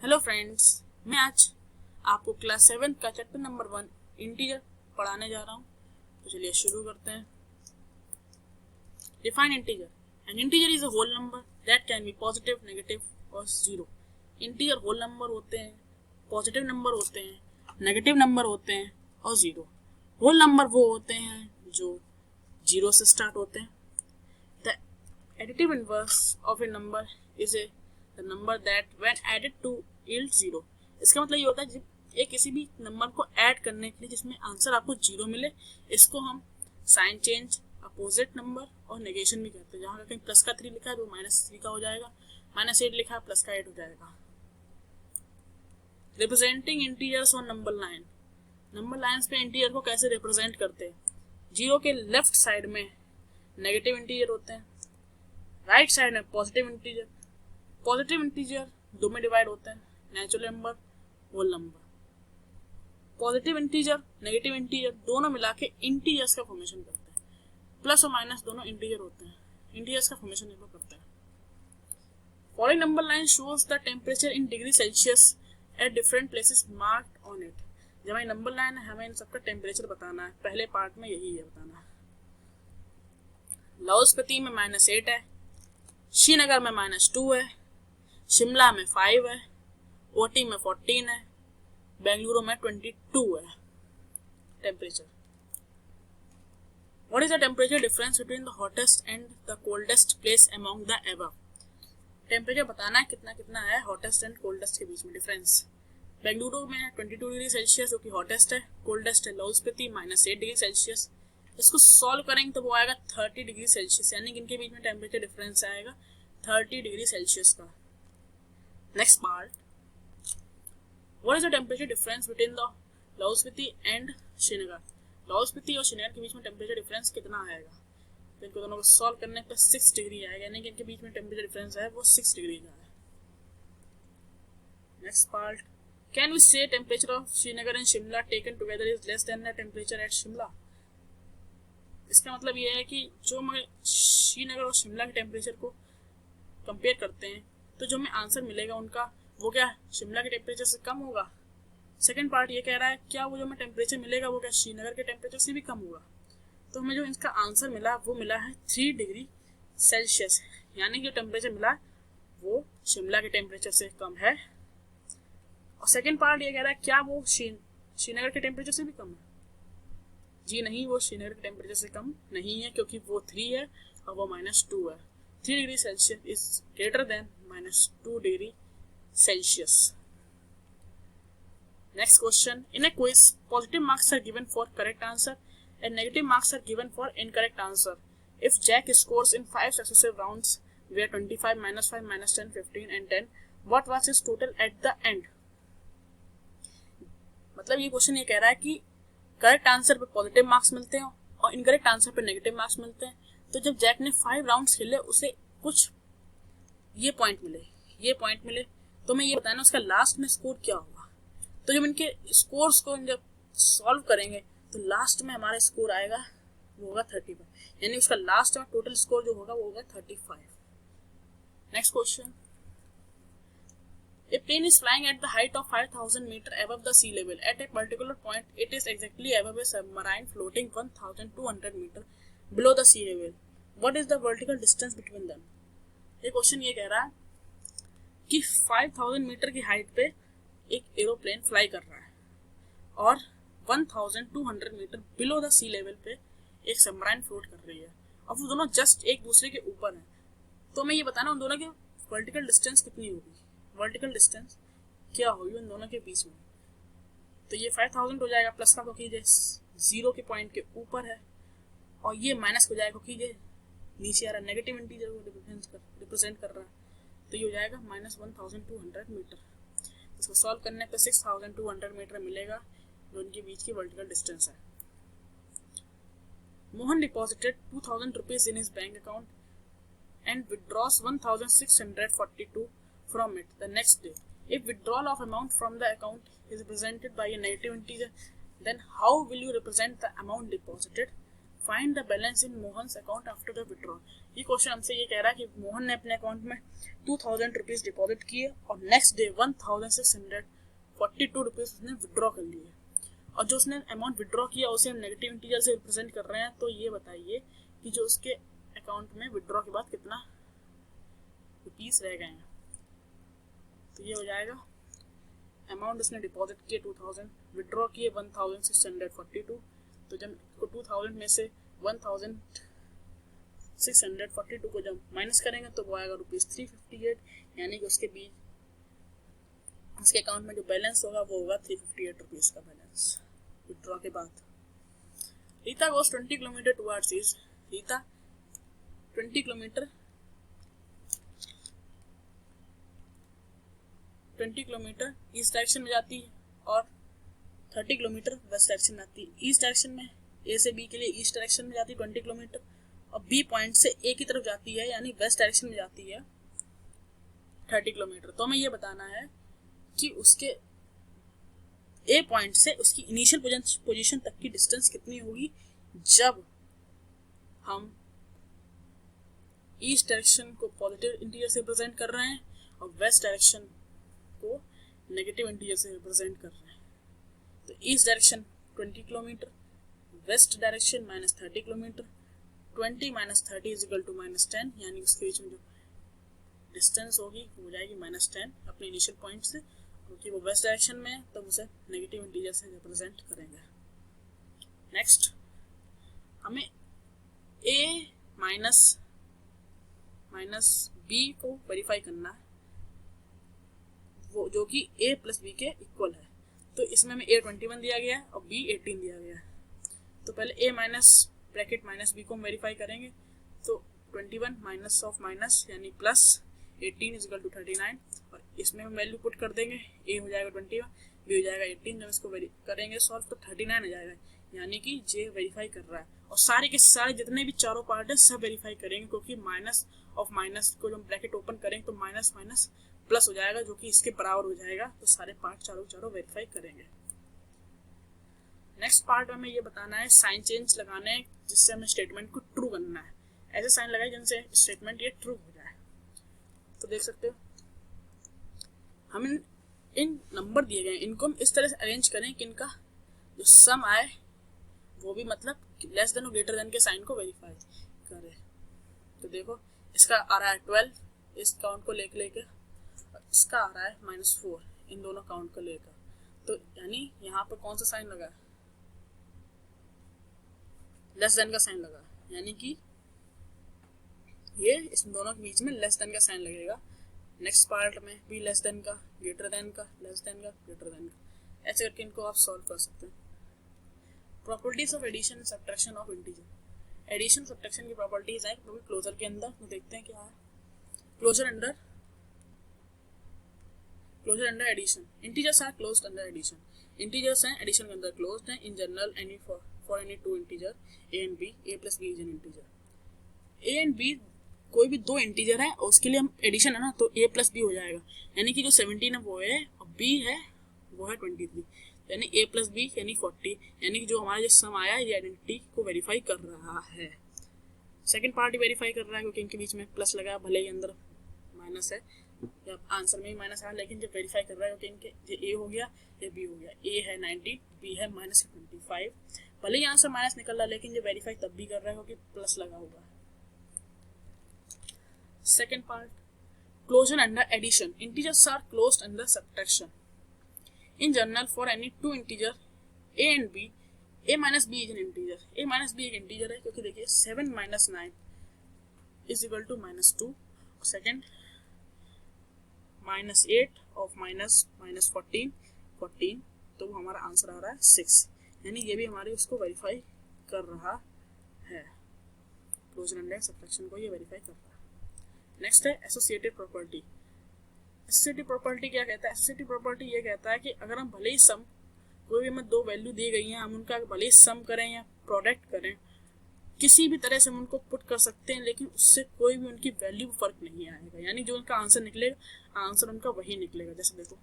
Hello friends, मैं आज आपको क्लास 7 का चैप्टर नंबर 1 इंटीजर पढ़ाने जा रहा हूँ। तो चलिए शुरू करते हैं। Define integer. An integer is a whole number that can be positive, negative और जीरो। इंटीजर होल नंबर होते हैं, पॉजिटिव नंबर होते हैं, नेगेटिव नंबर होते हैं और जीरो। होल नंबर वो होते हैं जो जीरो से स्टार्ट होते हैं। The additive inverse of a number is a the number that when added to yield zero. इसका मतलब ये होता है जब एक किसी भी नंबर को ऐड करने के लिए जिसमें आंसर आपको जीरो मिले, इसको हम साइन चेंज, अपोजिट नंबर और नेगेशन भी कहते हैं। जहाँ कहीं प्लस का 3 लिखा है तो -3 का हो जाएगा, -8 लिखा है प्लस का 8 हो जाएगा। Representing integers on number line. Number lines पे इंटीजर को कैसे रिप्रेजेंट करते हैं? जीरो के लेफ्ट साइड में नेगेटिव इंटीजर होते हैं, राइट साइड में पॉजिटिव इंटीजर। पॉजिटिव इंटीजर दो में डिवाइड होते हैं, natural number, whole number. Positive integer, negative integer दोनों मिला के इंटीजर्स का फॉर्मेशन करते हैं। प्लस और माइनस दोनों इंटीजर होते हैं, इंटीजर्स का फॉर्मेशन निर्भर करता है। Following number line shows the temperature in degree Celsius at different places marked on it. जब हमारी नंबर लाइन है, हमें इन सबका टेम्परेचर बताना है। पहले पार्ट में यही है बताना। लाहौल स्पीति में -8 है, श्रीनगर में -2 है, शिमला में 5 है, ओटी में 14 है, बेंगलुरु में 22 है temperature. What is the temperature difference between the hottest and the coldest place among the above? Temperature बताना है कितना कितना है हॉटेस्ट एंड कोल्डेस्ट के बीच में डिफरेंस। बेंगलुरु में 22 डिग्री सेल्सियस जो कि हॉटेस्ट है, कोल्डेस्ट है लाहौल स्पीति -8 डिग्री सेल्सियस। इसको सॉल्व करेंगे तो वो आएगा 30 डिग्री सेल्सियस, यानी कि इनके बीच में टेम्परेचर डिफरेंस आएगा 30 डिग्री सेल्सियस का। Next part, What is the temperature difference between the Lahaul Spiti and Srinagar? Lahaul Spiti और श्रीनगर के बीच में टेम्परेचर डिफरेंस कितना आएगा? तो इनको दोनों को सॉल्व करने पर 6 डिग्री आएगा, यानी कि इनके बीच में टेम्परेचर डिफरेंस है वो 6 डिग्री का है। नेक्स्ट पार्ट, कैन वी से temperature of Srinagar and Shimla taken together is less than the temperature at Shimla? इसका मतलब ये है कि जो हम श्रीनगर और शिमला के टेम्परेचर को कंपेयर करते हैं तो जो हमें आंसर मिलेगा उनका वो क्या शिमला के टेम्परेचर से कम होगा। सेकंड पार्ट ये कह रहा है क्या वो जो हमें टेम्परेचर मिलेगा वो क्या श्रीनगर के टेम्परेचर से भी कम होगा। तो हमें जो इसका आंसर मिला वो मिला है 3 डिग्री सेल्सियस, यानी कि जो टेम्परेचर मिला वो शिमला के टेम्परेचर से कम है। और सेकंड पार्ट ये कह रहा है क्या वो श्रीनगर के टेम्परेचर से भी कम है? जी नहीं, वो श्रीनगर के टेम्परेचर से कम नहीं है क्योंकि वो 3 है और वो -2 है। 3 degree Celsius is greater than -2 degree Celsius. Next question. In a quiz, positive marks are given for correct answer and negative marks are given for incorrect answer. If Jack scores in 5 successive rounds, where 25, -5, -10, 15 and 10, what was his total at the end? मतलब ये question ये कह रहा है कि correct answer पे positive marks मिलते हैं और इनकरेक्ट आंसर पे नेगेटिव मार्क्स मिलते हैं। तो जब जैक ने 5 राउंड्स खेले उसे कुछ ये पॉइंट मिले तो मैं ये बताना उसका लास्ट में स्कोर क्या होगा। तो जब इनके स्कोर्स को जब सॉल्व करेंगे तो लास्ट में हमारा स्कोर आएगा वो होगा 35, यानी उसका लास्ट में टोटल स्कोर जो होगा वो होगा 35। Next question, a plane is flying at the height of 5000 metre above the sea level at a particular point it is exactly above a submarine floating 1200 metre below the sea level. What is the vertical distance between them? ये question ये कह रहा है कि 5000 metre की height पे एक aeroplane fly कर रहा है और 1200 metre below the sea level पे एक सबमराइन फ्लोट कर रही है और वो दोनों जस्ट एक दूसरे के ऊपर हैं। तो मैं ये बताना उन दोनों की वर्टिकल डिस्टेंस कितनी होगी, वर्टिकल डिस्टेंस क्या होगी उन दोनों के बीच में। तो ये 5000 हो जाएगा प्लस का क्योंकि ये 0 के पॉइंट के ऊपर है और ये माइनस हो जाएगा क्योंकि ये नीचे आ रहा है, नेगेटिव इंटीजर को रिप्रेजेंट कर रहा है। तो ये हो जाएगा -1200 मीटर। इसको सॉल्व करने पर 6200 मीटर मिलेगा जो उनके बीच की वर्टिकल डिस्टेंस है। Mohan deposited 2000 rupees in his bank account and withdraws 1642 from it the next day. If withdrawal of amount from the account is represented by a negative integer, then how will you represent the amount deposited find the balance in Mohan's account after the withdrawal. ये question हमसे ये कह रहा है कि मोहन ने अपने account में 2000 रुपीज डिपॉजिट किए और नेक्स्ट डे 1642 रुपीज उसने विड्रॉ कर लिए, और जो उसने अमाउंट विड्रॉ किया उसे हम नेगेटिव इंटीजर से रिप्रेजेंट कर रहे हैं। तो ये बताइए कि जो उसके अकाउंट में विड्रॉ के बाद कितना रुपीस रह गए हैं। तो ये हो जाएगा अमाउंट उसने डिपॉजिट किए 2000, विड्रॉ किए 1642। तो जब 2000 में से 1642 को जब माइनस करेंगे तो वो आएगा ₹358, यानी कि उसके बीच उसके अकाउंट में जो बैलेंस होगा वो होगा 358 रुपीज का बैलेंस विड्रॉ के बाद। रीता गोस 20 kilometre towards east. Rita 20 kilometre east direction में जाती है और 30 किलोमीटर वेस्ट डायरेक्शन में आती है। ईस्ट डायरेक्शन में ए से बी के लिए ईस्ट डायरेक्शन में जाती है 20 किलोमीटर, और बी पॉइंट से ए की तरफ जाती है यानी वेस्ट डायरेक्शन में जाती है 30 किलोमीटर। तो हमें ये बताना है कि उसके ए पॉइंट से उसकी इनिशियल पोजीशन तक की डिस्टेंस कितनी होगी जब हम ईस्ट डायरेक्शन को पॉजिटिव इंटीजर से रिप्रेजेंट कर रहे हैं और वेस्ट डायरेक्शन को नेगेटिव इंटीजर से रिप्रेजेंट कर रहे हैं। तो east direction 20 kilometre, west direction -30 kilometre, 20 - 30 is equal to -10, यानी उसके बीच में जो डिस्टेंस होगी वो हो जाएगी -10 अपने इनिशियल पॉइंट से, क्योंकि वो वेस्ट डायरेक्शन में है तब उसे नेगेटिव इंटीजर से रिप्रेजेंट करेंगे। नेक्स्ट हमें a माइनस b को वेरीफाई करना है, वो जो कि a प्लस b के इक्वल है। तो इसमें हमें a 21 दिया गया है और b 18 दिया गया है। तो पहले a minus bracket minus b को हम वेरीफाई करेंगे। तो 21 माइनस ऑफ माइनस यानी प्लस 18 इज इक्वल टू 39, और इसमें हम वैल्यू पुट कर देंगे। a हो जाएगा 21, b हो जाएगा 18। जब इसको करेंगे सॉल्व तो 39 आ जाएगा, यानी कि j वेरीफाई कर रहा है। और सारे के सारे जितने भी चारों पार्ट है सब वेरीफाई करेंगे, क्योंकि माइनस ऑफ माइनस को जब हम ब्रैकेट ओपन करेंगे तो माइनस माइनस प्लस हो जाएगा जो कि इसके बराबर हो जाएगा। तो सारे पार्ट चारों वेरीफाई करेंगे। नेक्स्ट पार्ट में हमें ये बताना है साइन चेंज लगाने जिससे हमें स्टेटमेंट को ट्रू करना है। ऐसे साइन लगाए जिनसे स्टेटमेंट ये ट्रू हो जाए। तो देख सकते हो हम इन नंबर दिए गए इनको हम इस तरह से अरेंज करें कि इनका जो सम आए वो भी मतलब लेस देन और ग्रेटर देन के साइन को वेरीफाई करे। तो देखो इसका आ रहा है 12 इस काउंट को लेके इसका आ रहा है -4 इन दोनों काउंट को लेकर। तो यानी यहाँ पर कौन सा साइन लगा, लेस देन का साइन लगा, यानी कि ये इस दोनों के बीच में लेस देन का साइन लगेगा। नेक्स्ट पार्ट में भी लेस देन का, ग्रेटर देन का, लेस देन का, ग्रेटर देन का, ऐसे करके इनको आप सॉल्व कर सकते हैं। Properties of addition and subtraction of integer. Addition subtraction की प्रॉपर्टीज है क्योंकि क्लोजर के अंदर तो देखते हैं क्या है। Closure under addition, integers are closed under addition. Integers हैं एडिशन के अंदर क्लोज्ड हैं। In general any for any two integer a and b, a plus b is an integer. a and b कोई भी दो इंटीजर है और उसके लिए हम एडिशन है ना, तो a प्लस b हो जाएगा, यानी कि जो 17 है वो है और b है वो है 23, यानी a प्लस b यानी 40, यानी कि जो हमारा जो सम आया ये आइडेंटिटी को वेरीफाई कर रहा है। सेकंड पार्ट वेरीफाई कर रहा है क्योंकि इनके बीच में प्लस लगा, भले ही अंदर माइनस है या आंसर में ही माइनस आया, लेकिन जब वेरीफाई कर रहा है क्योंकि इनके ये a हो गया ये b हो गया, a है 90 b है -25, भले ही आंसर माइनस निकल रहा है लेकिन जो वेरीफाई तब भी कर रहा है क्योंकि प्लस लगा हुआ है। Second part closure under addition, integers are closed under subtraction. In general for any two integer a and b, a minus b is an integer. a minus b एक इंटीजर है क्योंकि देखिए 7 - 9 is equal to -2, second -8 of -14, तो वो हमारा answer आ रहा है 6, यानी ये भी हमारे उसको वेरीफाई कर रहा है। क्लोजर अंडर सब्ट्रैक्शन को ये वेरीफाई कर रहा है। नेक्स्ट है एसोसिएटिव प्रॉपर्टी। एसोसिएटिव प्रॉपर्टी क्या कहता है? एसोसिएटिव प्रॉपर्टी ये कहता है कि अगर हम भले ही सम, कोई भी हमें दो वैल्यू दी गई हैं, हम उनका भले ही सम करें या प्रोडक्ट करें, किसी भी तरह से हम उनको पुट कर सकते हैं, लेकिन उससे कोई भी उनकी वैल्यू फर्क नहीं आएगा, यानी जो उनका आंसर निकलेगा आंसर उनका वही निकलेगा। जैसे देखो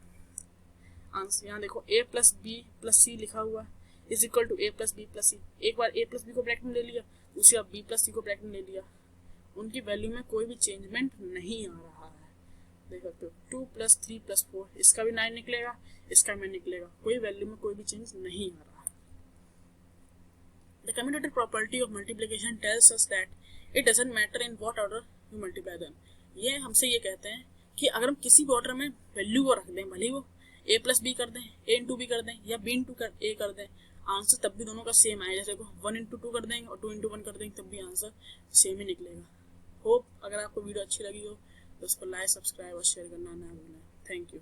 आंसर यहाँ देखो a plus b plus c लिखा हुआ है, is equal to A plus B plus C. एक बार ए प्लस बी को ब्रैकेट में ले लिया, दूसरी बार बी प्लस सी को ब्रैकेट में ले लिया, उनकी वैल्यू में कोई भी चेंजमेंट नहीं आ रहा है। देख सकते हो 2 + 3 + 4, इसका भी 9 निकलेगा, इसका भी निकलेगा, कोई वैल्यू में कोई भी चेंज नहीं आ रहा है। The commutative property of multiplication tells us that it doesn't matter in what order you multiply them. ये हमसे ये कहते हैं कि अगर हम किसी भी ऑर्डर में वैल्यू को रख दें, भले ही वो a + b कर दें, a × b कर दें या b × a कर दें, आंसर तब भी दोनों का सेम आएगा। जैसे 1 × 2 कर देंगे और 2 × 1 कर देंगे, तब भी आंसर सेम ही निकलेगा। होप अगर आपको वीडियो अच्छी लगी हो तो उसको लाइक, सब्सक्राइब और शेयर करना ना भूलें। Thank you.